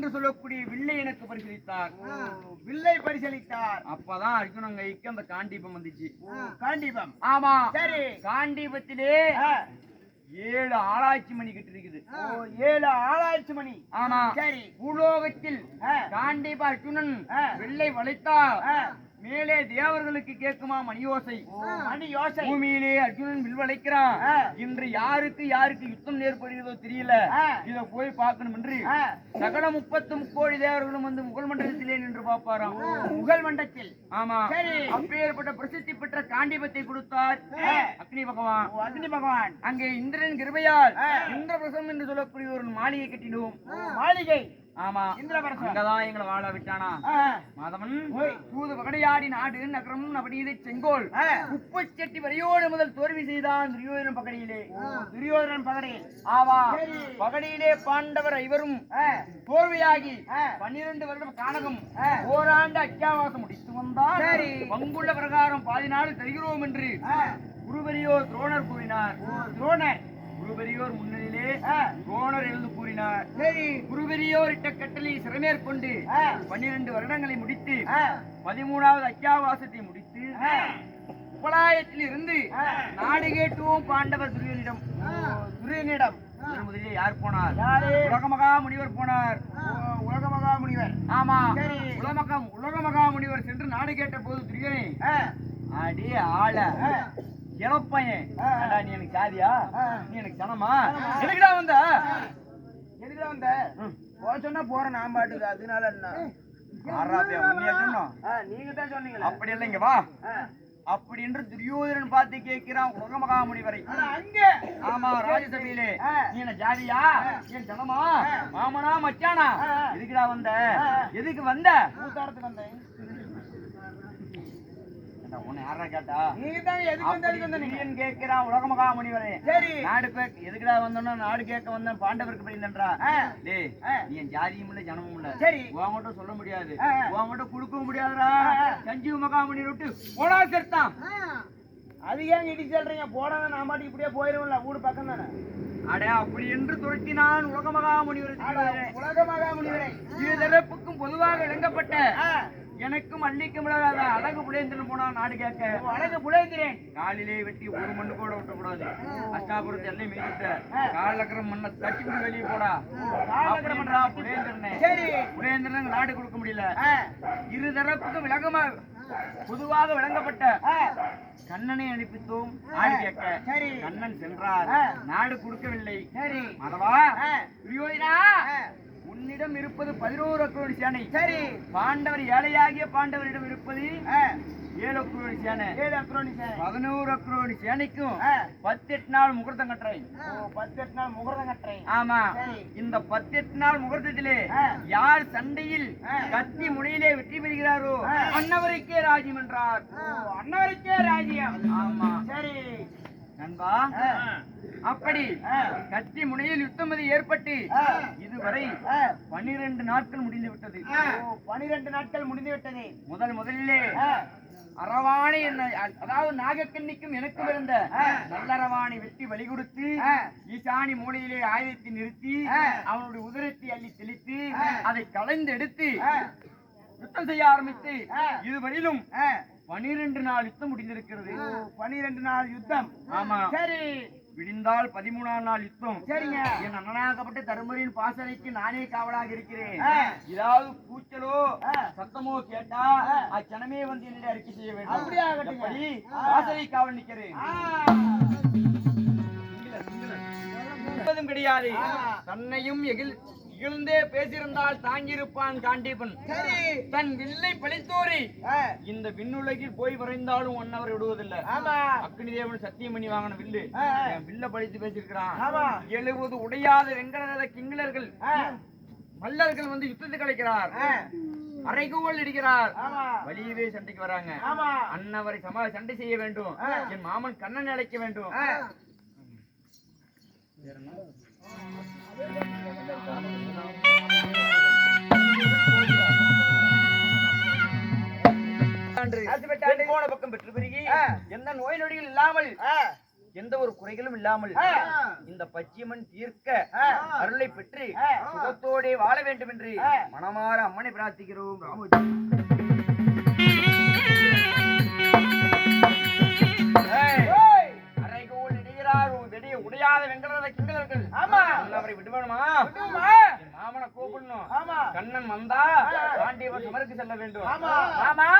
என்று சொல்லக்கூடிய வில்லை எனக்கு பரிசீலித்தார். வில்லை பரிசீலித்தார். அப்பதான் அர்ஜுனன் கைக்கு அந்த காண்டீபம் வந்துச்சு. காண்டீபம். ஆமா. சரி. காண்டீபத்திலே 7 ஆராய்ச்சி மணி கிட்ட இருக்குது. 7 ஆராய்ச்சி மணி. ஆமா. சரி. பூலோகத்தில் காண்டீப அர்ஜுனன் வில்லை வளைத்தார். மேலே தேவர்களுக்கு கேட்குமா மணியோசை. மணியோசை. பூமியிலே அர்ஜுனன் வில் வளைக்கிறான். இன்று யாருக்கு யுத்தம் ஏற்படுகிறதோ தெரியல. இத போய் பார்க்கணும் என்று சகல 33 தேவர்களும் வந்து முகல் மண்டலத்திலே நின்று பார்ப்பாராம். முகல் மண்டலத்தில். ஆமா. அப்பேற்பட்ட பிரசித்தி பெற்ற காண்டீபத்தை கொடுத்தார் அக்னி பகவான். அக்னி பகவான் அங்கே இந்திரன் கிருபையால் இந்திரபிரசம் என்று சொல்லக்கூடிய ஒரு மாளிகை கட்டிடுவோம். மாளிகை. ஆமா. அங்கதான் எங்களை வாழ விட்டானா மாதவன். தூது பகடையாடி நாடு நகரம் நபநீதை செங்கோல் குப்பச்செட்டி வரையோடு முதல் தோல்வி செய்தான் துரியோதனன் பகடையிலே. துரியோதனன் பகடையில். ஆமா. பகடையிலே பாண்டவர் ஐவரும் தோல்வியாகி 12 வருடம் கானகம் ஓராண்டு அத்தியாவாசம் முடித்து வந்தார். பங்குள்ள பிரகாரம் பாதி நாள் தருகிறோம் என்று குருபெரியோர் துரோணர் கூறினார். குருபெரியோர் முன்னிலே துரோணர் எழுந்து கூறினார். குருபெரியோர் இட்ட கட்டளை சிறமேற்கொண்டு 12 வருடங்களை முடித்து 13வது அத்தியாவாசத்தை முடித்து உபலாயத்தில் இருந்து நாடு கேட்டுவோம் பாண்டவர் துரியனிடம். முதலிலே யார் போனார்? உலகமகா முனிவர் போனார். உலகமகா முனிவர். ஆமா. உலகமகா முனிவர் சென்று நாடு கேட்ட போது துரியனை அடி ஆள இளப்பையன், நீ எனக்கு சாதியா, நீ எனக்கு சனமா, எதுக்குடா வந்த சொன்னா போறேன் நான் பாட்டுக்கு. அதனால நீங்க தான் சொன்னீங்க. அப்படி இல்லை, இங்க வா அப்படி என்று துரியோதனன் பார்த்து கேட்கிறான் உலகமகாமுனிவரை. ஆமா. ராஜசபையிலே நீ என்ன ஜாதியா, என் சனமா, மாமனா மச்சானா, எதுக்குடா வந்த, எதுக்கு வந்த? கூத்தாரத்துக்கு வந்தேன். உலகமகா முனிவரே நாடு எதுக்குடா வந்தோம்னா நாடு கேட்க வந்த பாண்டவருக்கு பயந்தன்றா. நீ என் ஜாதியும் இல்ல ஜனமும் இல்ல. சரி, உங்ககிட்ட சொல்ல முடியாது, உங்ககிட்ட கொடுக்கவும் முடியாதுடா. சஞ்சீவ மகாமுனி விட்டு போடா சேர்த்தான். அது ஏன் இடி சொல்றீங்க? போடாத நான் மாட்டி இப்படியே போயிருவோம்ல, ஊடு பக்கம் தானே. அட அப்படி என்று துரத்தினான் உலகமகா முனிவரை. உலகமகா முனிவரை இருதரப்புக்கும் பொதுவாக விளங்கப்பட்ட எனக்கும் அள்ளிக்கும் அழகு புலேந்திரன் போனா நாடு கேட்க. அழகு புலேந்திரன் காலிலே வெட்டி ஒரு மண்ணு கூட விட்டக்கூடாது. அஷ்டாபுரத்தை எல்லை மீறிட்ட காலக்கரம் மண்ணை தட்டி வெளியே போடா புலேந்திரனே. புலேந்திரன் நாடு கொடுக்க முடியல. இருதரப்புக்கும் விளக்கமா பொதுவாக விளங்கப்பட்ட கண்ணனை அனுப்பித்தோம் நாடு கேட்க. கண்ணன் சென்றார், நாடு கொடுக்கவில்லை. மதவா துரியோதனா, உன்னிடம் இருப்பது 11 அக்ரோணி சேனை. சரி, பாண்டவர் ஏழையாகிய பாண்டவரிடம் இருப்பது 7 அக்ரோணி சேனை. 11 அக்ரோணி சேனைக்கும் 18 நாள் முகூர்த்தம் கட்டுறேன். 18 நாள் முகூர்த்தம் கட்டுறேன். ஆமா. இந்த 18 நாள் முகூர்த்தத்திலே யார் சண்டையில் கத்தி முனையிலே வெற்றி பெறுகிறாரோ அன்னவருக்கே ராஜ்யம் என்றார். அன்னவருக்கே ராஜ்யம். ஆமா. சரி நண்பா, அப்படி கத்தி முனையில் யுத்தமதி ஏற்பட்டு இதுவரை 12 நாட்கள் முடிந்து விட்டது. 12 நாட்கள் முடிந்து விட்டது. முதலிலே அரவாணி, அதாவது நாகக்கண்ணிக்கும் எனக்கும் இருந்த நல்லரவாணி வெட்டி வழி கொடுத்து ஈசானி மூலையிலே ஆயுதத்தை நிறுத்தி அவனுடைய உதிரத்தை அள்ளி தெளித்து அதை கலைந்து எடுத்து யுத்தம் செய்ய ஆரம்பித்து இதுவரையிலும் 12 நாள் யுத்தம் முடிந்திருக்கிறது. 12 நாள் யுத்தம். ஆமா. சரி, விடிந்தால் 13ஆம் நாள் யுத்தம். சரிங்க. என் அண்ணனாகப்பட்ட தருமரின் பாசனைக்கு நானே காவலாக இருக்கிறேன். ஏதாவது கூச்சலோ சத்தமோ கேட்டா அச்சனமே வந்து என்னை அறிக்கை செய்ய வேண்டும். அப்படியே பாசனை காவல் நிற்கிறேன். கிடையாது. தன்னையும் இகழ்ந்தே பேசியிருந்தால் தாங்கியிருப்பான் காண்டீபன். தன் வில்லை பழித்தோரி இந்த விண்ணுலகில் போய் வரைந்தாலும் 1 hour விடுவதில்லை. அக்னி தேவன் சத்தியம் பண்ணி வாங்கின வில்லு வில்ல பழித்து பேசியிருக்கிறான். 70 உடையாத வெங்கட கிங்களர்கள் மல்லர்கள் வந்து யுத்தத்தை கிடைக்கிறார். அரைகோல் இடிக்கிறார். வலியவே சண்டைக்கு வராங்க. அன்னவரை சண்டை செய்ய வேண்டும். என் மாமன் கண்ணன் அழைக்க வேண்டும். போன பக்கம் பெற்று பெருகி எந்த நோய் நொடிகள் இல்லாமல் எந்த ஒரு குறைகளும் இல்லாமல் இந்த பச்சியம்மன் தீர்க்க அருளை பெற்று சுகத்தோடே வாழ வேண்டும் என்று மனமாற அம்மனை பிரார்த்திக்கிறோம். ராமோஜி அரைகோல் இடையிறார் வெடிய உடையாத வெங்கடத கிங்கலர்கள் அவரை விடுவானுமா? மாமனை கூப்பிடணும். கண்ணன் வந்தா பாண்டியவன் சமருக்கு செல்ல வேண்டும். மாமா